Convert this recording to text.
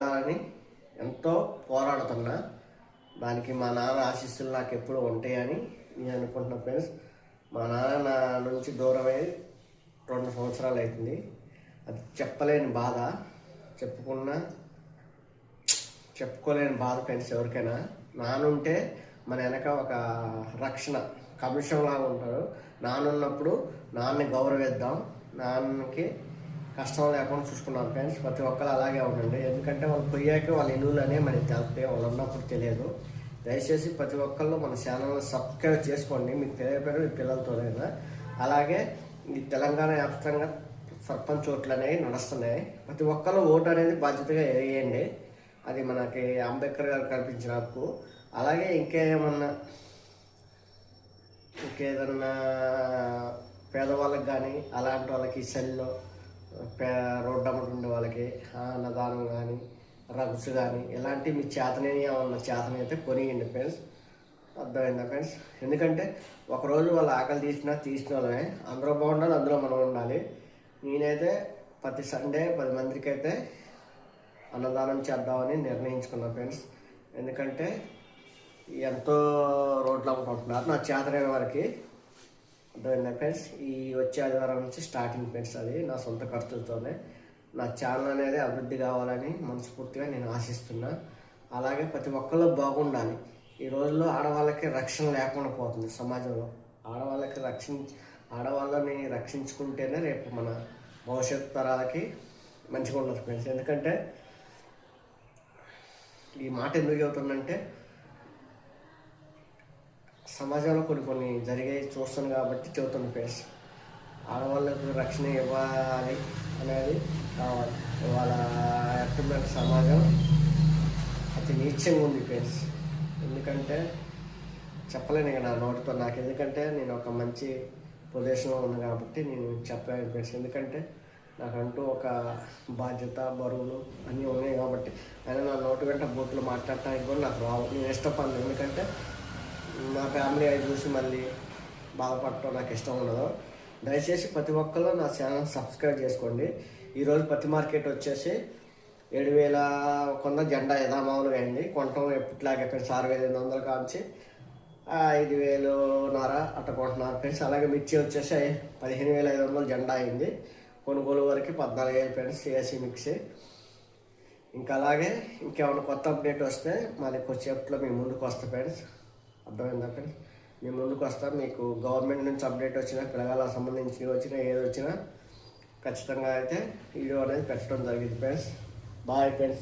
అని ఎంతో పోరాడుతున్నా. దానికి మా నాన్న ఆశీస్సులు నాకు ఎప్పుడు ఉంటాయని నేను అనుకుంటున్నా ఫ్రెండ్స్. మా నాన్న నా నుంచి దూరమై 2 సంవత్సరాలు అవుతుంది. అది చెప్పలేని బాధ, చెప్పుకోలేని బాధ ఫ్రెండ్స్. ఎవరికైనా నానుంటే మన వెనక ఒక రక్షణ కమిషన్ లాగా ఉంటారు. నానున్నప్పుడు నాన్నని గౌరవిద్దాం, నాన్నకి కష్టం లేకుండా చూసుకున్నాం ఫ్రెండ్స్. ప్రతి ఒక్కరు అలాగే ఉండండి. ఎందుకంటే వాళ్ళు పోయాక వాళ్ళ ఇల్లులనే మనకి తెలుస్తాయి, వాళ్ళు ఉన్నప్పుడు తెలియదు. దయచేసి ప్రతి ఒక్కళ్ళు మన ఛానల్ని సబ్స్క్రైబ్ చేసుకోండి. మీకు తెలియకపోయినా మీ పిల్లలతోనైనా. అలాగే ఈ తెలంగాణ వ్యాప్తంగా సర్పంచ్ ఓట్లు అనేవి నడుస్తున్నాయి. ప్రతి ఒక్కళ్ళు ఓటు అనేది బాధ్యతగా వేయండి. అది మనకి అంబేద్కర్ గారు కల్పించిన హక్కు. అలాగే ఇంకేదన్నా పేదవాళ్ళకి కానీ అలాంటి వాళ్ళకి సెల్లో రోడ్డు అమ్మటి ఉండే వాళ్ళకి అన్నదానం కానీ రగ్స్ కానీ ఇలాంటివి మీ చేతనైతే కొనియండి ఫ్రెండ్స్. అర్థమైందా ఫ్రెండ్స్? ఎందుకంటే ఒకరోజు వాళ్ళ ఆకలి తీసిన వాళ్ళమే. అందరూ బాగుండాలి, అందులో మనం ఉండాలి. నేనైతే ప్రతి సండే 10 మందికి అయితే అన్నదానం చేద్దామని నిర్ణయించుకున్నాను ఫ్రెండ్స్. ఎందుకంటే ఎంతో రోడ్లు అమ్ముకుంటున్నారు నా చేతనైన వారికి. అర్థమైందా ఫ్రెండ్స్? ఈ వచ్చే ఆదివారం నుంచి స్టార్టింగ్ ఫ్రెండ్స్. అది నా సొంత ఖర్చులతోనే. నా ఛానల్ అనేది అభివృద్ధి కావాలని మనస్ఫూర్తిగా నేను ఆశిస్తున్నా. అలాగే ప్రతి ఒక్కళ్ళు బాగుండాలి. ఈ రోజుల్లో ఆడవాళ్ళకి రక్షణ లేకుండా పోతుంది సమాజంలో. ఆడవాళ్ళని రక్షించుకుంటేనే రేపు మన భవిష్యత్ తరాలకి మంచిగా ఉండదు ఫ్రెండ్స్. ఎందుకంటే ఈ మాట ఎందుకు చెబుతుందంటే సమాజంలో కొన్ని జరిగే చూస్తాను కాబట్టి చెబుతాను ఫ్రెండ్స్. ఆడవాళ్ళకు రక్షణ ఇవ్వాలి అనేది కావాలి. వాళ్ళ ఎట్టున్న సమాజం అతి నీచంగా ఉంది ఫ్రెండ్స్. ఎందుకంటే చెప్పలేను ఇక నా నోటితో. నాకు ఎందుకంటే నేను ఒక మంచి పొజిషన్లో ఉన్నాను కాబట్టి నేను చెప్పలేను ఫ్రెండ్స్. ఎందుకంటే నాకంటూ ఒక బాధ్యత, బరువులు అన్నీ ఉన్నాయి కాబట్టి. అయినా నా నోటి వెంట బూతులు మాట్లాడటానికి కూడా నాకు రావు. నేను ఇష్టపడను. ఎందుకంటే నా ఫ్యామిలీ అవి చూసి మళ్ళీ బాధపడటం నాకు ఇష్టం ఉండదు. దయచేసి ప్రతి ఒక్కరు నా ఛానల్ సబ్స్క్రైబ్ చేసుకోండి. ఈరోజు పత్తి మార్కెట్ వచ్చేసి 7,100 జెండా యథామామూలుగా అయింది. కొంటాం ఎప్పటిలాగే ఫ్రెండ్స్ 6,500 కాంచి 5,500 అట్ట కొంటున్నారు ఫ్రెండ్స్. అలాగే మిర్చి వచ్చేసి 15,500 జెండా అయింది. కొనుగోలు వరకు 14,000 ఫ్రెండ్స్ ఏసీ మిక్సీ. ఇంకా అలాగే ఇంకేమైనా కొత్త అప్డేట్ వస్తే మళ్ళీ కొద్దిసేపట్లో మీ ముందుకు వస్తా ఫ్రెండ్స్. అర్థమైందా ఫ్రెండ్స్? మీ ముందుకు వస్తా. మీకు గవర్నమెంట్ నుంచి అప్డేట్ వచ్చినా, పిల్లగాళ్ళకి సంబంధించి వచ్చినా, ఏది వచ్చినా ఖచ్చితంగా అయితే వీడియో అనేది పెట్టడం జరిగింది ఫ్రెండ్స్. Bye friends.